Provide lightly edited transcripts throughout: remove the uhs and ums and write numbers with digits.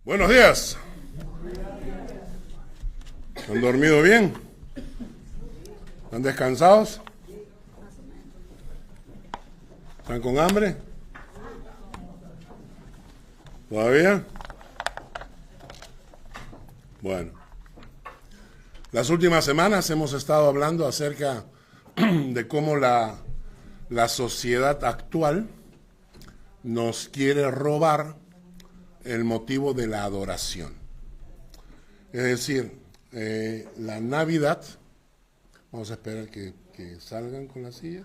Buenos días. ¿Han dormido bien? ¿Están descansados? ¿Están con hambre? ¿Todavía? Bueno. Las últimas semanas hemos estado hablando acerca de cómo la sociedad actual nos quiere robar el motivo de la adoración. Es decir, la Navidad, vamos a esperar que salgan con la silla.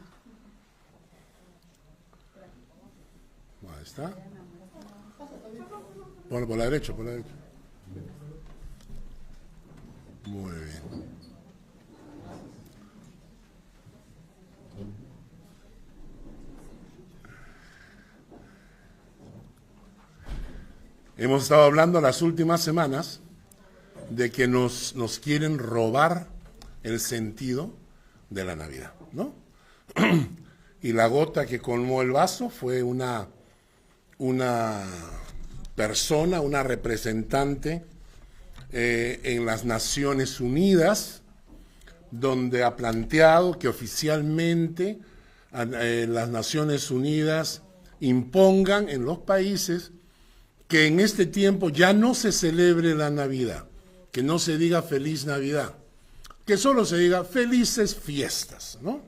Ahí está. Bueno, por la derecha, por la derecha. Muy bien. Hemos estado hablando las últimas semanas de que nos quieren robar el sentido de la Navidad, ¿no? Y la gota que colmó el vaso fue una persona, una representante en las Naciones Unidas, donde ha planteado que oficialmente las Naciones Unidas impongan en los países que en este tiempo ya no se celebre la Navidad, que no se diga Feliz Navidad, que solo se diga Felices Fiestas, ¿no?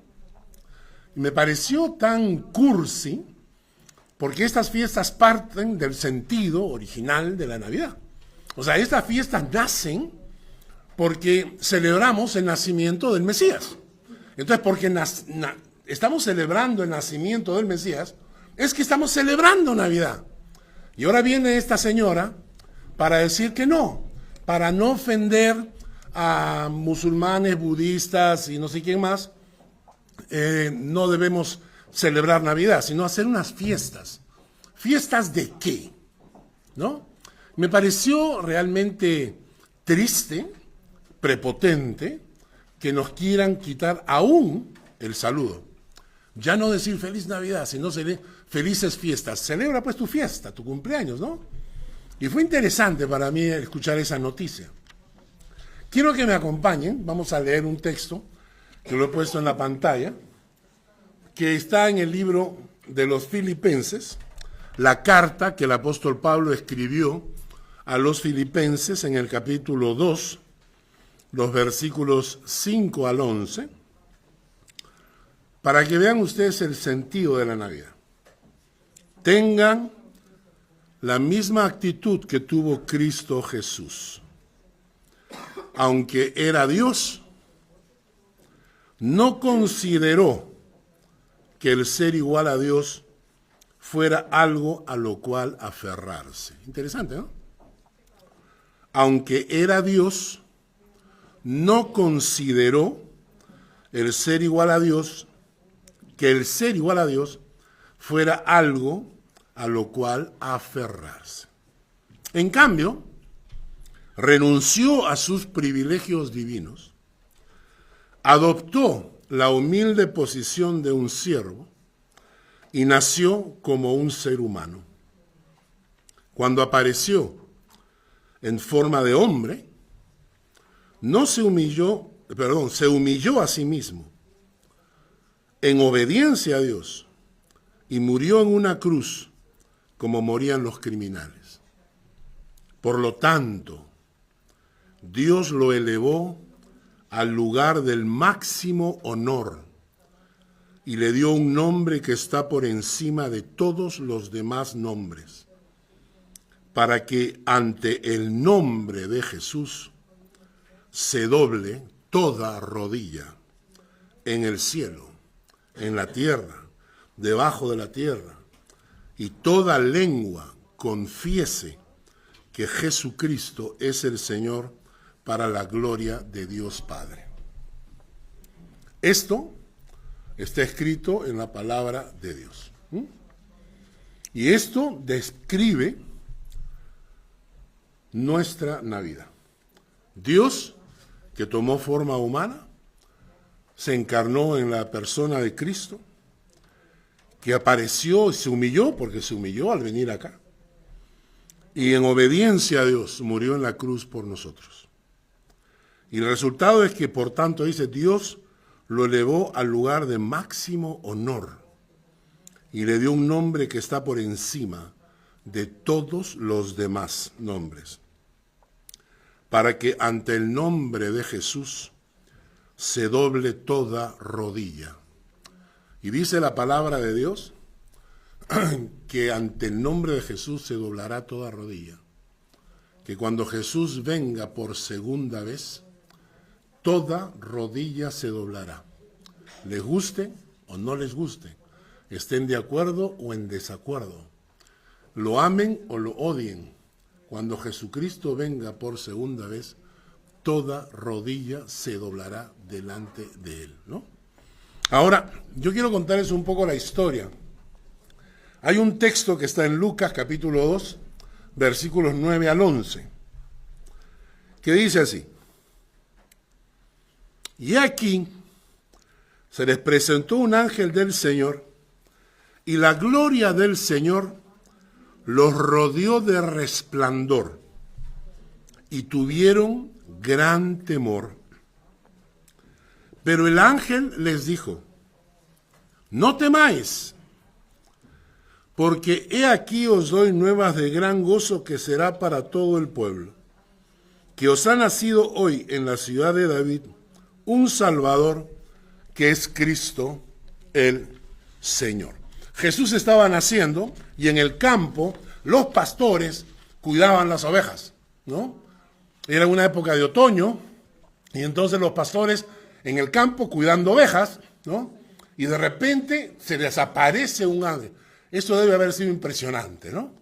Y me pareció tan cursi, porque estas fiestas parten del sentido original de la Navidad. O sea, estas fiestas nacen porque celebramos el nacimiento del Mesías. Entonces, porque estamos celebrando el nacimiento del Mesías, es que estamos celebrando Navidad. Y ahora viene esta señora para decir que no, para no ofender a musulmanes, budistas y no sé quién más, no debemos celebrar Navidad, sino hacer unas fiestas. ¿Fiestas de qué? ¿No? Me pareció realmente triste, prepotente, que nos quieran quitar aún el saludo. Ya no decir Feliz Navidad, sino Felices Fiestas. Celebra pues tu fiesta, tu cumpleaños, ¿no? Y fue interesante para mí escuchar esa noticia. Quiero que me acompañen, vamos a leer un texto que lo he puesto en la pantalla, que está en el libro de los Filipenses, la carta que el apóstol Pablo escribió a los Filipenses en el capítulo 2, los versículos 5 al 11, para que vean ustedes el sentido de la Navidad. Tengan la misma actitud que tuvo Cristo Jesús. Aunque era Dios, no consideró que el ser igual a Dios fuera algo a lo cual aferrarse. Interesante, ¿no? Aunque era Dios, no consideró el ser igual a Dios, que el ser igual a Dios fuera algo a lo cual aferrarse. En cambio, renunció a sus privilegios divinos, adoptó la humilde posición de un siervo y nació como un ser humano. Cuando apareció en forma de hombre, se humilló a sí mismo en obediencia a Dios y murió en una cruz como morían los criminales. Por lo tanto, Dios lo elevó al lugar del máximo honor y le dio un nombre que está por encima de todos los demás nombres, para que ante el nombre de Jesús se doble toda rodilla en el cielo, en la tierra, debajo de la tierra, y toda lengua confiese que Jesucristo es el Señor para la gloria de Dios Padre. Esto está escrito en la palabra de Dios. Y esto describe nuestra Navidad. Dios, que tomó forma humana, se encarnó en la persona de Cristo, que apareció y se humilló, porque se humilló al venir acá, y en obediencia a Dios murió en la cruz por nosotros. Y el resultado es que, por tanto, dice, Dios lo elevó al lugar de máximo honor y le dio un nombre que está por encima de todos los demás nombres, para que ante el nombre de Jesús se doble toda rodilla. Y dice la palabra de Dios que ante el nombre de Jesús se doblará toda rodilla. Que cuando Jesús venga por segunda vez, toda rodilla se doblará. Les guste o no les guste, estén de acuerdo o en desacuerdo, lo amen o lo odien. Cuando Jesucristo venga por segunda vez, toda rodilla se doblará delante de Él, ¿no? Ahora, yo quiero contarles un poco la historia. Hay un texto que está en Lucas capítulo 2, versículos 9 al 11, que dice así: y aquí se les presentó un ángel del Señor, y la gloria del Señor los rodeó de resplandor, y tuvieron gran temor. Pero el ángel les dijo: no temáis, porque he aquí os doy nuevas de gran gozo que será para todo el pueblo, que os ha nacido hoy en la ciudad de David un Salvador, que es Cristo el Señor. Jesús estaba naciendo y en el campo los pastores cuidaban las ovejas, ¿no? Era una época de otoño y entonces los pastores en el campo cuidando ovejas, ¿no? Y de repente se les aparece un ángel. Esto debe haber sido impresionante, ¿no?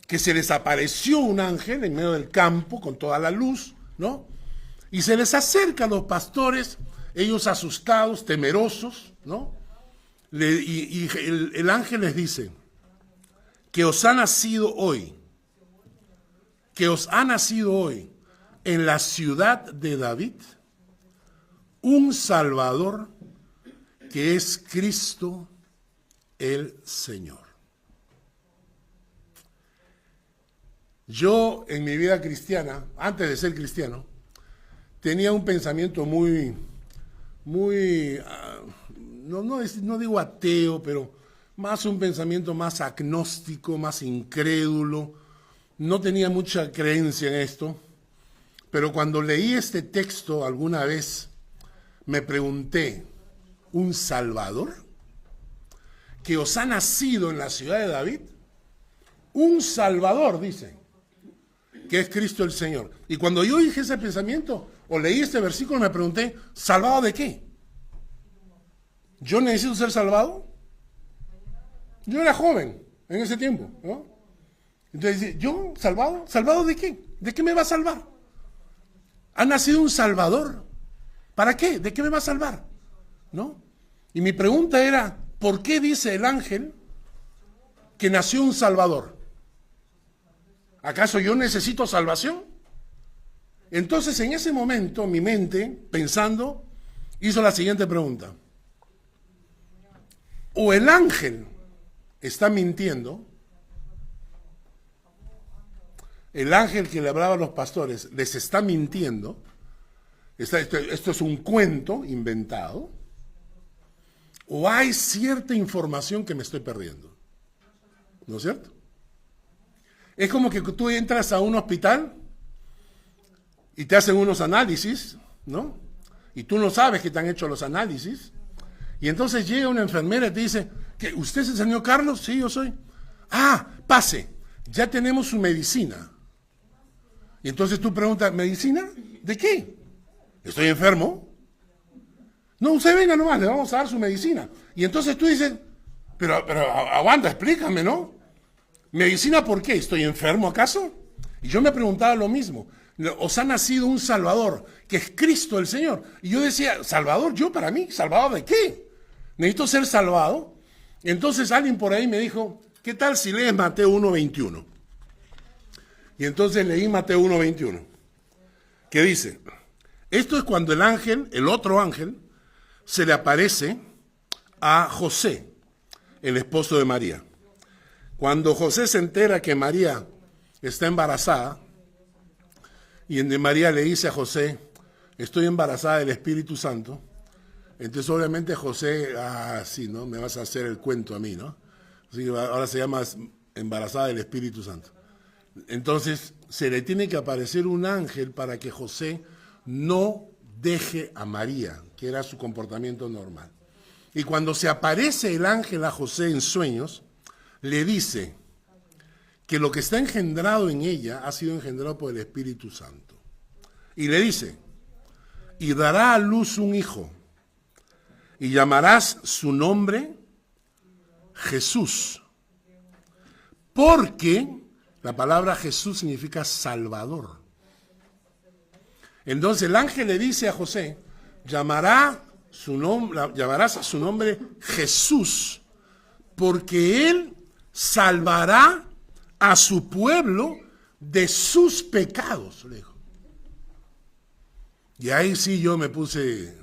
Que se les apareció un ángel en medio del campo con toda la luz, ¿no? Y se les acerca a los pastores, ellos asustados, temerosos, ¿no? El ángel les dice que os ha nacido hoy en la ciudad de David un Salvador, que es Cristo el Señor. Yo en mi vida cristiana, antes de ser cristiano, tenía un pensamiento muy, no digo ateo, pero más un pensamiento más agnóstico, más incrédulo. No tenía mucha creencia en esto, pero cuando leí este texto alguna vez, me pregunté, ¿un Salvador? ¿Que os ha nacido en la ciudad de David? Un Salvador, dice, que es Cristo el Señor. Y cuando yo dije ese pensamiento, o leí este versículo, me pregunté, ¿salvado de qué? ¿Yo necesito ser salvado? Yo era joven en ese tiempo, ¿no? Entonces, ¿yo salvado? ¿Salvado de qué? ¿De qué me va a salvar? Ha nacido un Salvador. ¿Para qué? ¿De qué me va a salvar? ¿No? Y mi pregunta era, ¿por qué dice el ángel que nació un Salvador? ¿Acaso yo necesito salvación? Entonces, en ese momento, mi mente, pensando, hizo la siguiente pregunta. O el ángel está mintiendo, el ángel que le hablaba a los pastores les está mintiendo, esto es un cuento inventado, o hay cierta información que me estoy perdiendo, ¿no es cierto? Es como que tú entras a un hospital y te hacen unos análisis, ¿no? Y tú no sabes que te han hecho los análisis, y entonces llega una enfermera y te dice, ¿que usted es el señor Carlos? Sí, yo soy. Ah, pase, ya tenemos su medicina. Y entonces tú preguntas, ¿medicina? ¿De qué? ¿Estoy enfermo? No, usted venga nomás, le vamos a dar su medicina. Y entonces tú dices, pero aguanta, explícame, ¿no? ¿Medicina por qué? ¿Estoy enfermo acaso? Y yo me preguntaba lo mismo. Os ha nacido un Salvador, que es Cristo el Señor. Y yo decía, ¿Salvador? ¿Yo para mí? ¿Salvador de qué? ¿Necesito ser salvado? Entonces alguien por ahí me dijo, ¿qué tal si lees Mateo 1:21? Y entonces leí Mateo 1:21, que dice, esto es cuando el ángel, el otro ángel, se le aparece a José, el esposo de María. Cuando José se entera que María está embarazada y María le dice a José, estoy embarazada del Espíritu Santo. Entonces obviamente José, sí, ¿no? Me vas a hacer el cuento a mí, ¿no? Así que ahora se llama embarazada del Espíritu Santo. Entonces se le tiene que aparecer un ángel para que José no deje a María, que era su comportamiento normal. Y cuando se aparece el ángel a José en sueños, le dice que lo que está engendrado en ella ha sido engendrado por el Espíritu Santo. Y le dice, y dará a luz un hijo, y llamarás su nombre Jesús, porque la palabra Jesús significa Salvador. Entonces el ángel le dice a José, llamarás su nombre Jesús, porque él salvará a su pueblo de sus pecados, le dijo. Y ahí sí yo me puse,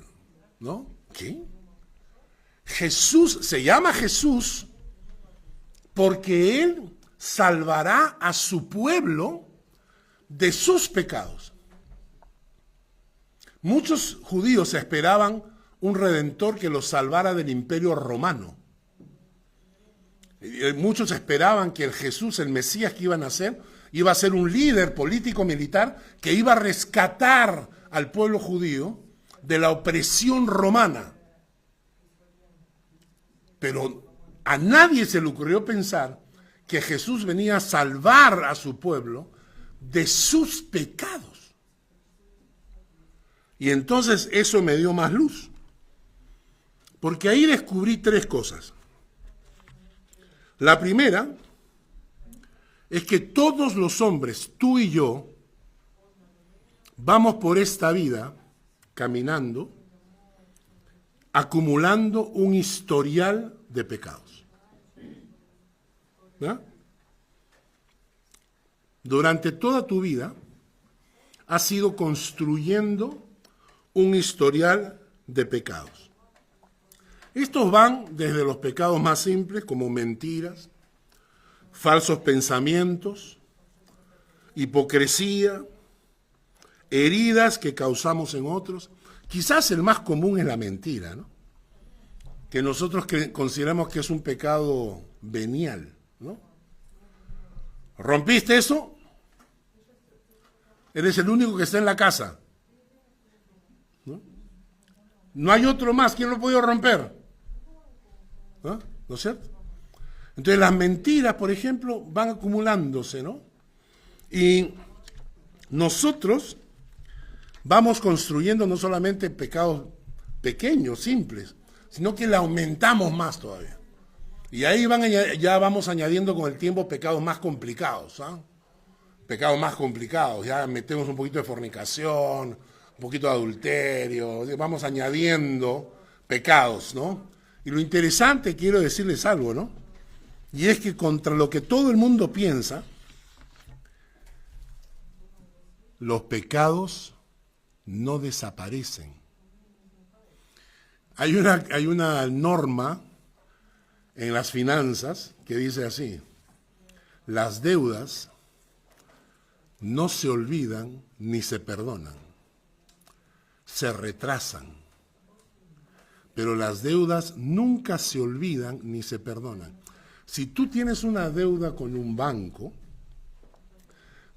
¿no? ¿Qué? Jesús, se llama Jesús porque él salvará a su pueblo de sus pecados. Muchos judíos esperaban un redentor que los salvara del imperio romano. Muchos esperaban que el Jesús, el Mesías que iba a nacer, iba a ser un líder político-militar que iba a rescatar al pueblo judío de la opresión romana. Pero a nadie se le ocurrió pensar que Jesús venía a salvar a su pueblo de sus pecados. Y entonces eso me dio más luz. Porque ahí descubrí tres cosas. La primera es que todos los hombres, tú y yo, vamos por esta vida caminando, acumulando un historial de pecados. ¿No? Durante toda tu vida has ido construyendo un historial de pecados. Estos van desde los pecados más simples, como mentiras, falsos pensamientos, hipocresía, heridas que causamos en otros. Quizás el más común es la mentira, ¿no? Que nosotros consideramos que es un pecado venial, ¿no? ¿Rompiste eso? Eres el único que está en la casa. No hay otro más. ¿Quién lo ha podido romper? ¿No es cierto? Entonces las mentiras, por ejemplo, van acumulándose, ¿no? Y nosotros vamos construyendo no solamente pecados pequeños, simples, sino que le aumentamos más todavía. Y ahí ya vamos añadiendo con el tiempo pecados más complicados, ¿ah? Pecados más complicados, ya metemos un poquito de fornicación, un poquito de adulterio, vamos añadiendo pecados, ¿no? Y lo interesante, quiero decirles algo, ¿no? Y es que contra lo que todo el mundo piensa, los pecados no desaparecen. Hay una norma en las finanzas que dice así: las deudas no se olvidan ni se perdonan, se retrasan. Pero las deudas nunca se olvidan ni se perdonan. Si tú tienes una deuda con un banco,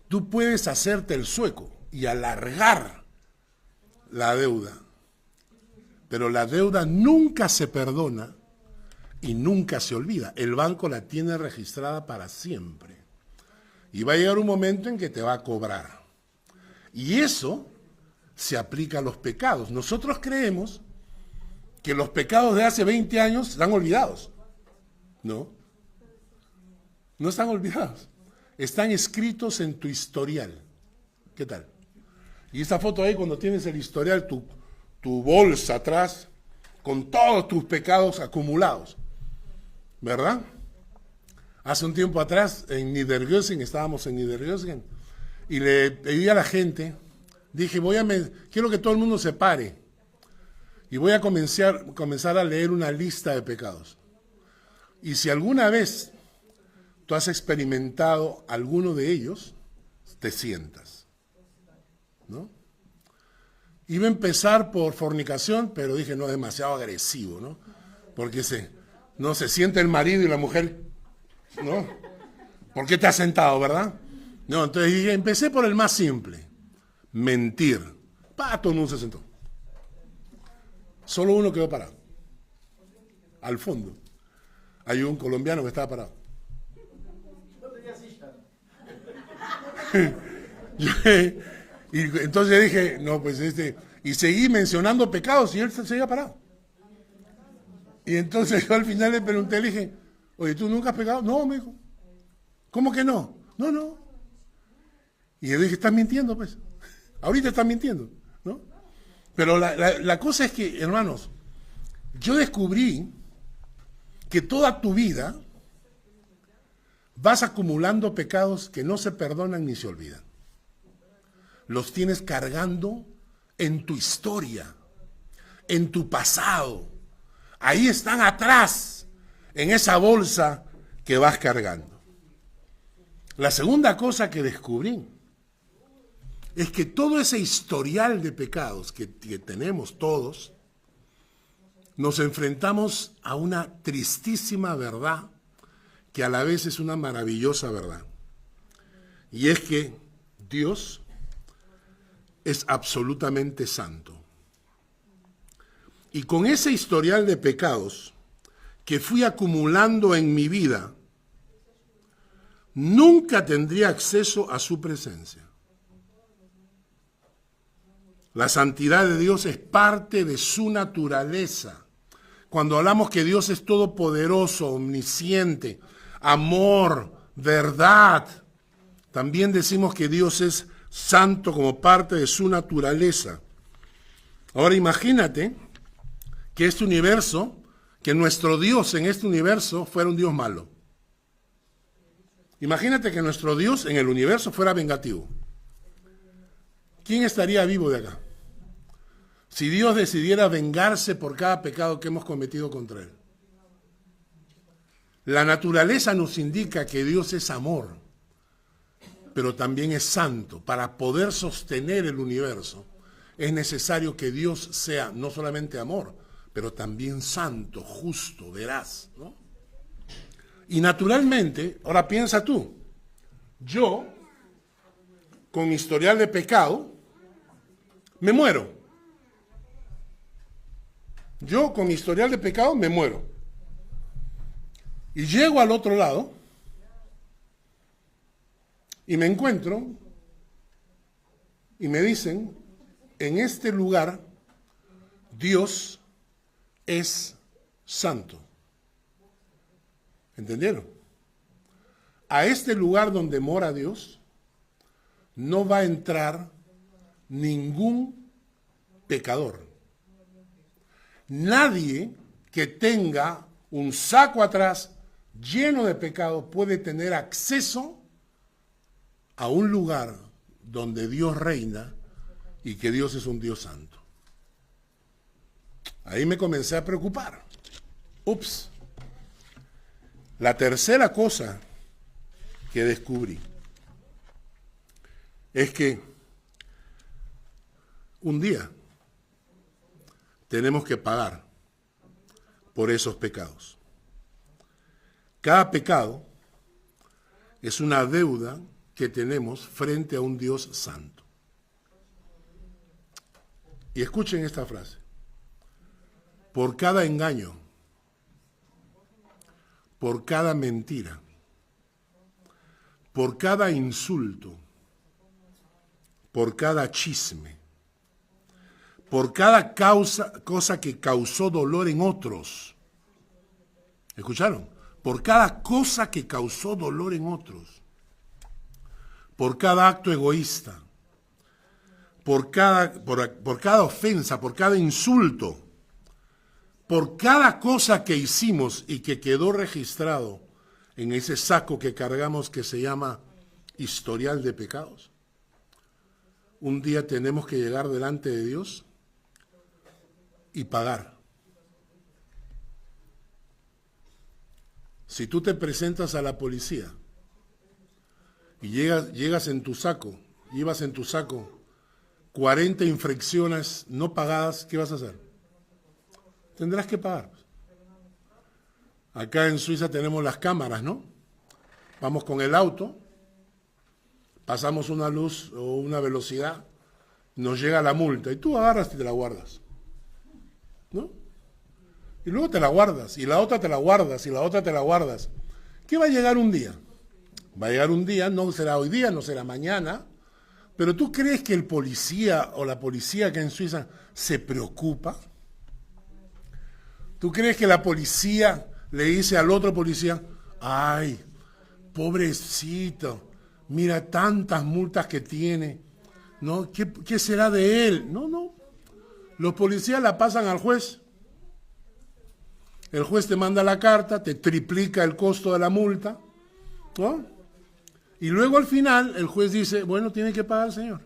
tú puedes hacerte el sueco y alargar la deuda. Pero la deuda nunca se perdona y nunca se olvida. El banco la tiene registrada para siempre. Y va a llegar un momento en que te va a cobrar. Y eso se aplica a los pecados. Nosotros creemos que los pecados de hace 20 años están olvidados. No. No están olvidados. Están escritos en tu historial. ¿Qué tal? Y esta foto ahí, cuando tienes el historial, tu bolsa atrás, con todos tus pecados acumulados. ¿Verdad? Hace un tiempo atrás, en Niedergösen, estábamos en Niedergösen, y le pedí a la gente, dije, quiero que todo el mundo se pare, y voy a comenzar a leer una lista de pecados. Y si alguna vez tú has experimentado alguno de ellos, te sientas, ¿no? Iba a empezar por fornicación, pero dije, no, demasiado agresivo, ¿no? Porque se siente el marido y la mujer, ¿no? ¿Por qué te has sentado, verdad? No, entonces dije, empecé por el más simple, mentir. Todo el mundo se sentó. Solo uno quedó parado. Al fondo. Hay un colombiano que estaba parado. Y entonces dije, no, pues y seguí mencionando pecados y él se seguía parado. Y entonces yo al final le pregunté, le dije, oye, ¿tú nunca has pecado? No, me dijo. ¿Cómo que no? No, no. Y yo dije, estás mintiendo, pues. Ahorita estás mintiendo, ¿no? Pero la cosa es que, hermanos, yo descubrí que toda tu vida vas acumulando pecados que no se perdonan ni se olvidan. Los tienes cargando en tu historia, en tu pasado. Ahí están atrás, en esa bolsa que vas cargando. La segunda cosa que descubrí es que todo ese historial de pecados que tenemos todos, nos enfrentamos a una tristísima verdad que a la vez es una maravillosa verdad. Y es que Dios es absolutamente santo. Y con ese historial de pecados que fui acumulando en mi vida, nunca tendría acceso a su presencia. La santidad de Dios es parte de su naturaleza. Cuando hablamos que Dios es todopoderoso, omnisciente, amor, verdad, también decimos que Dios es santo como parte de su naturaleza. Ahora imagínate que este universo, que nuestro Dios en este universo fuera un Dios malo. Imagínate que nuestro Dios en el universo fuera vengativo. ¿Quién estaría vivo de acá? Si Dios decidiera vengarse por cada pecado que hemos cometido contra Él. La naturaleza nos indica que Dios es amor, pero también es santo. Para poder sostener el universo, es necesario que Dios sea no solamente amor, pero también santo, justo, veraz, ¿no? Y naturalmente, ahora piensa tú, yo, con historial de pecado, me muero. Yo con historial de pecado me muero. Y llego al otro lado y me encuentro y me dicen, en este lugar Dios es santo. ¿Entendieron? A este lugar donde mora Dios no va a entrar ningún pecador. Nadie que tenga un saco atrás lleno de pecado puede tener acceso a un lugar donde Dios reina y que Dios es un Dios santo. Ahí me comencé a preocupar. Ups. La tercera cosa que descubrí es que un día tenemos que pagar por esos pecados. Cada pecado es una deuda que tenemos frente a un Dios santo. Y escuchen esta frase. Por cada engaño, por cada mentira, por cada insulto, por cada chisme, por cada cosa que causó dolor en otros. ¿Escucharon? Por cada cosa que causó dolor en otros. Por cada acto egoísta. Por cada ofensa, por cada insulto. Por cada cosa que hicimos y que quedó registrado en ese saco que cargamos que se llama historial de pecados. Un día tenemos que llegar delante de Dios y pagar. Si tú te presentas a la policía y llegas en tu saco, llevas en tu saco 40 infracciones no pagadas, ¿qué vas a hacer? Tendrás que pagar. Acá en Suiza tenemos las cámaras, ¿no? Vamos con el auto, pasamos una luz o una velocidad, nos llega la multa y tú agarras y te la guardas, ¿no? Y luego te la guardas, y la otra te la guardas, y la otra te la guardas. ¿Qué va a llegar un día? Va a llegar un día, no será hoy día, no será mañana, pero ¿tú crees que el policía o la policía acá en Suiza se preocupa? ¿Tú crees que la policía le dice al otro policía, ay, pobrecito, mira tantas multas que tiene, ¿no? ¿Qué será de él? No, no. Los policías la pasan al juez. El juez te manda la carta, te triplica el costo de la multa, ¿no? Y luego al final el juez dice, bueno, tiene que pagar, señor.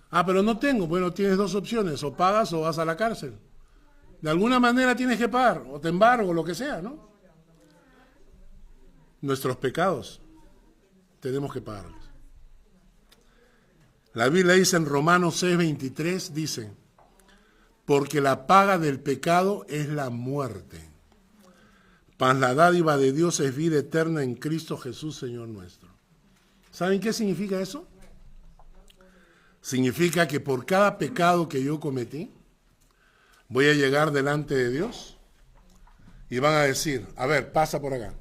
Ah, pero no tengo. Bueno, tienes dos opciones, o pagas o vas a la cárcel. De alguna manera tienes que pagar, o te embargo, lo que sea, ¿no? Nuestros pecados tenemos que pagarlos. La Biblia dice en Romanos 6:23, dice, porque la paga del pecado es la muerte, mas la dádiva de Dios es vida eterna en Cristo Jesús, Señor nuestro. ¿Saben qué significa eso? Significa que por cada pecado que yo cometí, voy a llegar delante de Dios y van a decir, a ver, pasa por acá.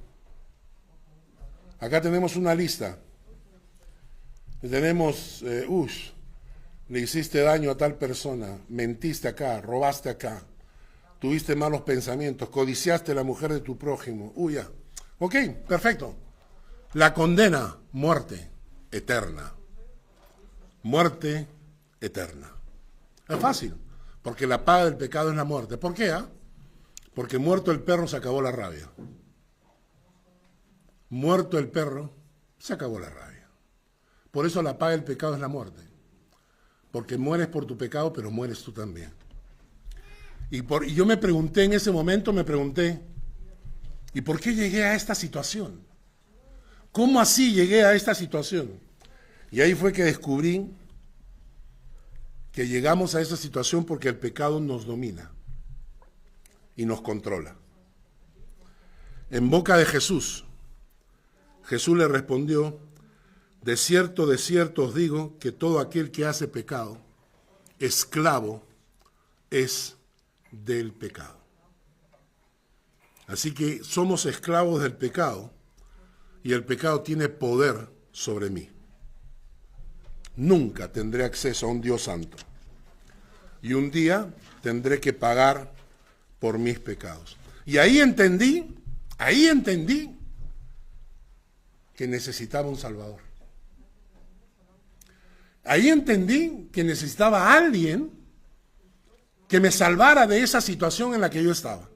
Acá tenemos una lista. Tenemos, le hiciste daño a tal persona, mentiste acá, robaste acá, tuviste malos pensamientos, codiciaste a la mujer de tu prójimo. Ya. Ok, perfecto. La condena, muerte eterna. Muerte eterna. Es fácil, porque la paga del pecado es la muerte. ¿Por qué? Porque muerto el perro se acabó la rabia. Muerto el perro, se acabó la rabia. Por eso la paga del pecado es la muerte. Porque mueres por tu pecado, pero mueres tú también. Y yo me pregunté en ese momento, ¿y por qué llegué a esta situación? ¿Cómo así llegué a esta situación? Y ahí fue que descubrí que llegamos a esa situación porque el pecado nos domina y nos controla. En boca de Jesús, Jesús le respondió, de cierto os digo que todo aquel que hace pecado, esclavo es del pecado. Así que somos esclavos del pecado y el pecado tiene poder sobre mí. Nunca tendré acceso a un Dios santo y un día tendré que pagar por mis pecados. Y ahí entendí que necesitaba un Salvador. Ahí entendí que necesitaba a alguien que me salvara de esa situación en la que yo estaba.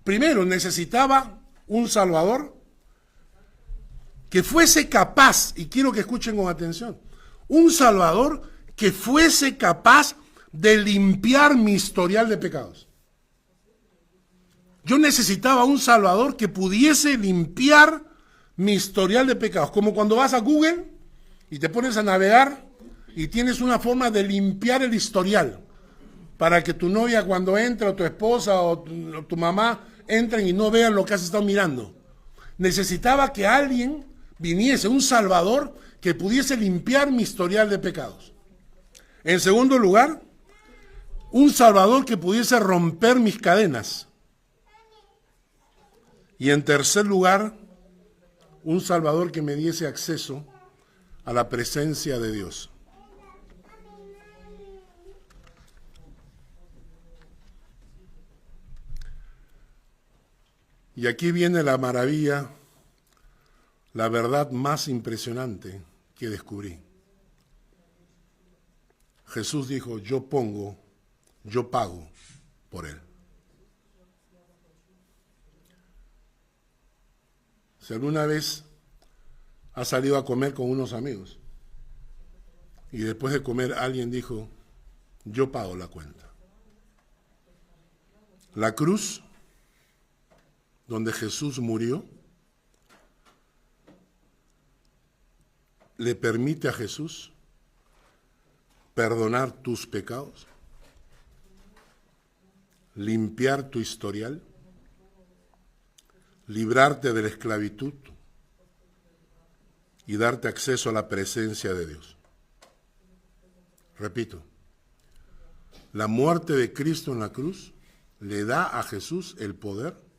Primero, necesitaba un Salvador que fuese capaz, y quiero que escuchen con atención, un Salvador que fuese capaz de limpiar mi historial de pecados. Yo necesitaba un Salvador que pudiese limpiar mi historial de pecados. Como cuando vas a Google y te pones a navegar y tienes una forma de limpiar el historial para que tu novia cuando entra o tu esposa o tu mamá entren y no vean lo que has estado mirando. Necesitaba que alguien viniese, un Salvador que pudiese limpiar mi historial de pecados. En segundo lugar, un Salvador que pudiese romper mis cadenas. Y en tercer lugar, un Salvador que me diese acceso a la presencia de Dios. Y aquí viene la maravilla, la verdad más impresionante que descubrí. Jesús dijo, yo pago por él. Si alguna vez has salido a comer con unos amigos y después de comer alguien dijo, yo pago la cuenta. La cruz donde Jesús murió, le permite a Jesús perdonar tus pecados, limpiar tu historial, librarte de la esclavitud y darte acceso a la presencia de Dios. Repito, la muerte de Cristo en la cruz le da a Jesús el poder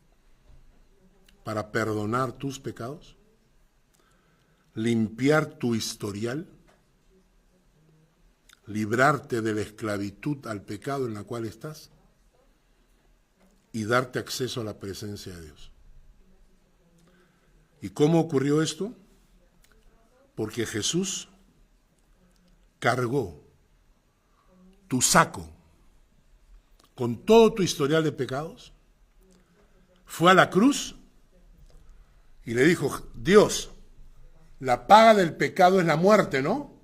para perdonar tus pecados, limpiar tu historial, librarte de la esclavitud al pecado en la cual estás y darte acceso a la presencia de Dios. ¿Y cómo ocurrió esto? Porque Jesús cargó tu saco con todo tu historial de pecados, fue a la cruz y le dijo: Dios, la paga del pecado es la muerte, ¿no?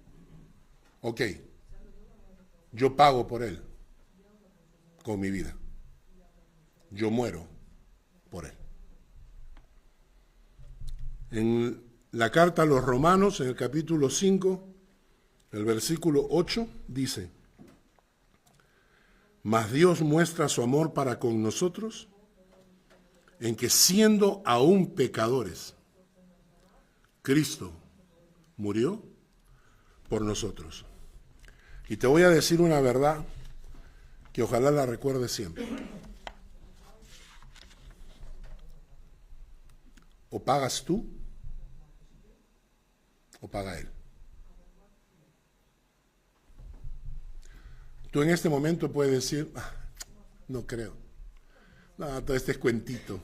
Ok, yo pago por él con mi vida. Yo muero por él. En la carta a los Romanos, en el capítulo 5, el versículo 8, dice: Mas Dios muestra su amor para con nosotros, en que siendo aún pecadores, Cristo murió por nosotros. Y te voy a decir una verdad que ojalá la recuerdes siempre. O pagas tú, o paga él. Tú en este momento puedes decir: no creo. No, todo este es cuentito.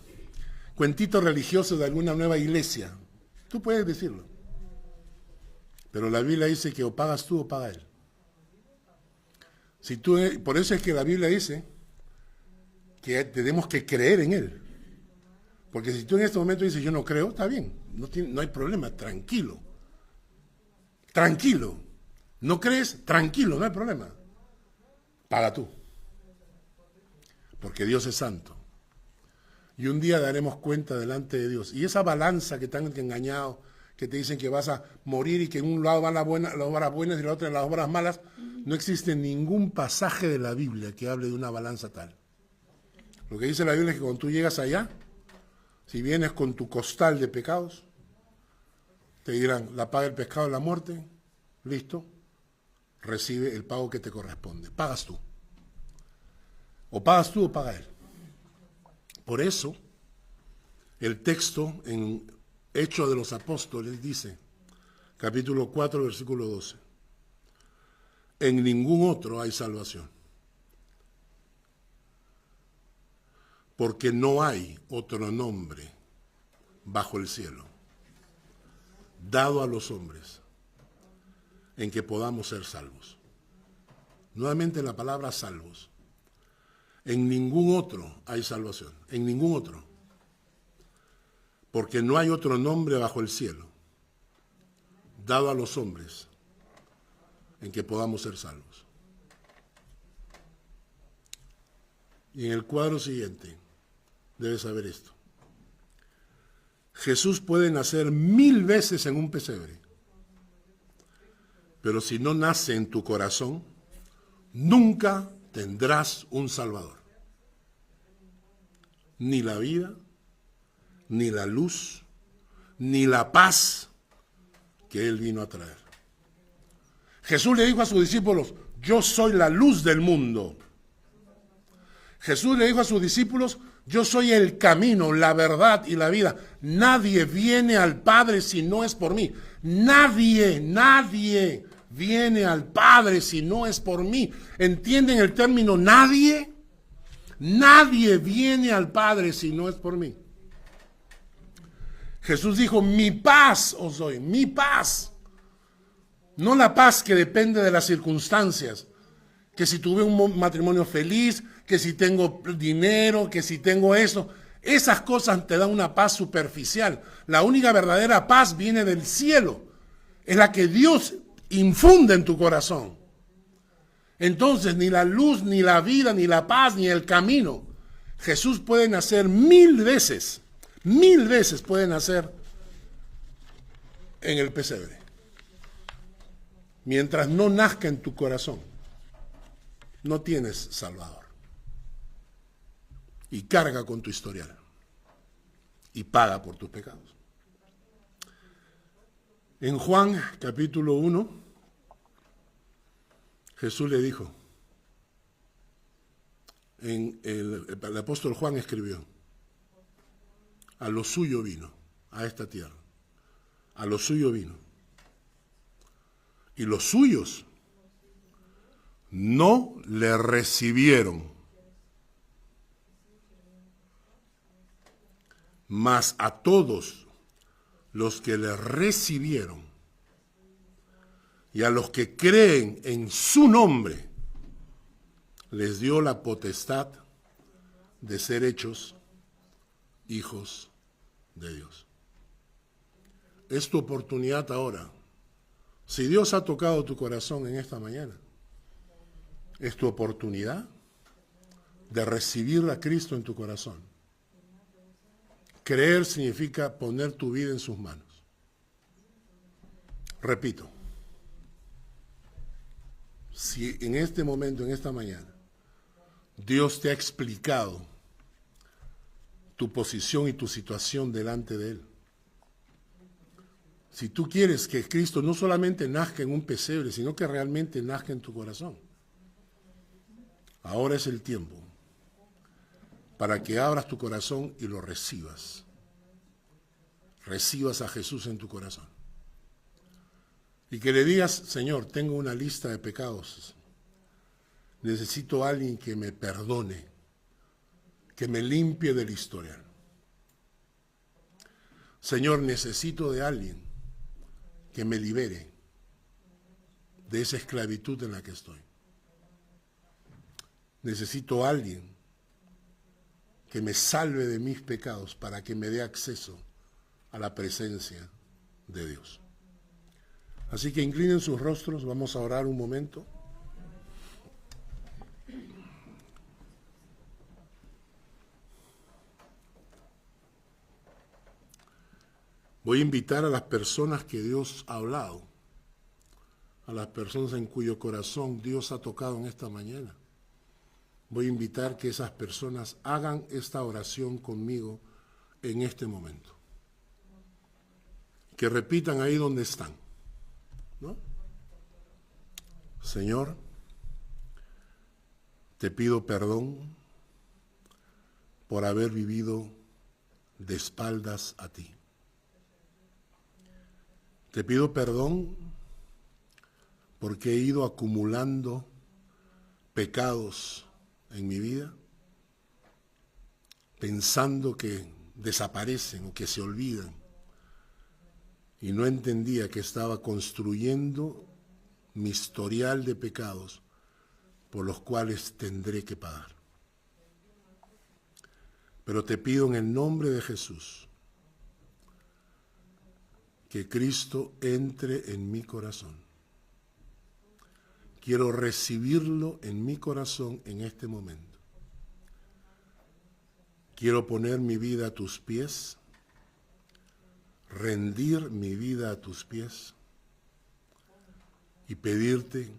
Cuentito religioso de alguna nueva iglesia. Tú puedes decirlo. Pero la Biblia dice que o pagas tú o paga él. Si tú, por eso es que la Biblia dice que tenemos que creer en él. Porque si tú en este momento dices: yo no creo, está bien, no hay problema, tranquilo. Tranquilo. ¿No crees? Tranquilo, no hay problema. Paga tú. Porque Dios es santo. Y un día daremos cuenta delante de Dios. Y esa balanza que te han engañado, que te dicen que vas a morir y que en un lado van las obras buenas y en el otro las obras malas, no existe ningún pasaje de la Biblia que hable de una balanza tal. Lo que dice la Biblia es que cuando tú llegas allá, si vienes con tu costal de pecados, te dirán: la paga del pecado es la muerte, listo, recibe el pago que te corresponde. Pagas tú. O pagas tú o paga él. Por eso, el texto en Hechos de los Apóstoles dice, capítulo 4, versículo 12, en ningún otro hay salvación, porque no hay otro nombre bajo el cielo dado a los hombres en que podamos ser salvos. Nuevamente la palabra salvos. En ningún otro hay salvación, en ningún otro. Porque no hay otro nombre bajo el cielo dado a los hombres en que podamos ser salvos. Y en el cuadro siguiente debes saber esto. Jesús puede nacer 1000 veces en un pesebre, pero si no nace en tu corazón, nunca tendrás un Salvador. Ni la vida, ni la luz, ni la paz que Él vino a traer. Jesús le dijo a sus discípulos: yo soy la luz del mundo. Jesús le dijo a sus discípulos: yo soy el camino, la verdad y la vida. Nadie viene al Padre si no es por mí. Nadie viene al Padre si no es por mí. ¿Entienden el término nadie? Nadie viene al Padre si no es por mí. Jesús dijo: mi paz os doy, mi paz. No la paz que depende de las circunstancias. Que si tuve un matrimonio feliz, que si tengo dinero, que si tengo eso. Esas cosas te dan una paz superficial. La única verdadera paz viene del cielo. Es la que Dios infunde en tu corazón. Entonces, ni la luz, ni la vida, ni la paz, ni el camino. Jesús puede nacer 1000 veces 1000 veces puede nacer en el pesebre. Mientras no nazca en tu corazón, no tienes Salvador. Y carga con tu historial. Y paga por tus pecados. En Juan capítulo 1, Jesús le dijo, el apóstol Juan escribió, a lo suyo vino, a esta tierra, a lo suyo vino. Y los suyos no le recibieron, mas a todos los que le recibieron y a los que creen en su nombre, les dio la potestad de ser hechos hijos de Dios. Es tu oportunidad ahora. Si Dios ha tocado tu corazón en esta mañana, es tu oportunidad de recibir a Cristo en tu corazón. Creer significa poner tu vida en sus manos. Repito, si en este momento, en esta mañana, Dios te ha explicado tu posición y tu situación delante de Él, si tú quieres que Cristo no solamente nazca en un pesebre, sino que realmente nazca en tu corazón, ahora es el tiempo para que abras tu corazón y lo recibas. Recibas a Jesús en tu corazón. Y que le digas, Señor, tengo una lista de pecados. Necesito a alguien que me perdone, que me limpie del historial. Señor, necesito de alguien que me libere de esa esclavitud en la que estoy. Necesito a alguien que me salve de mis pecados para que me dé acceso a la presencia de Dios. Así que inclinen sus rostros, vamos a orar un momento. Voy a invitar a las personas que Dios ha hablado, a las personas en cuyo corazón Dios ha tocado en esta mañana. Voy a invitar que esas personas hagan esta oración conmigo en este momento. Que repitan ahí donde están, ¿no? Señor, te pido perdón por haber vivido de espaldas a ti. Te pido perdón porque he ido acumulando pecados en mi vida, pensando que desaparecen o que se olvidan, y no entendía que estaba construyendo mi historial de pecados por los cuales tendré que pagar. Pero te pido en el nombre de Jesús que Cristo entre en mi corazón. Quiero recibirlo en mi corazón en este momento. Quiero poner mi vida a tus pies, rendir mi vida a tus pies y pedirte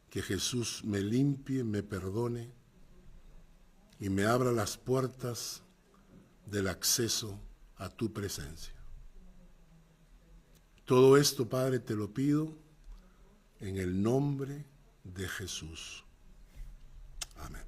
que Jesús me limpie, me perdone y me abra las puertas del acceso a tu presencia. Todo esto, Padre, te lo pido en el nombre de Jesús. Amén.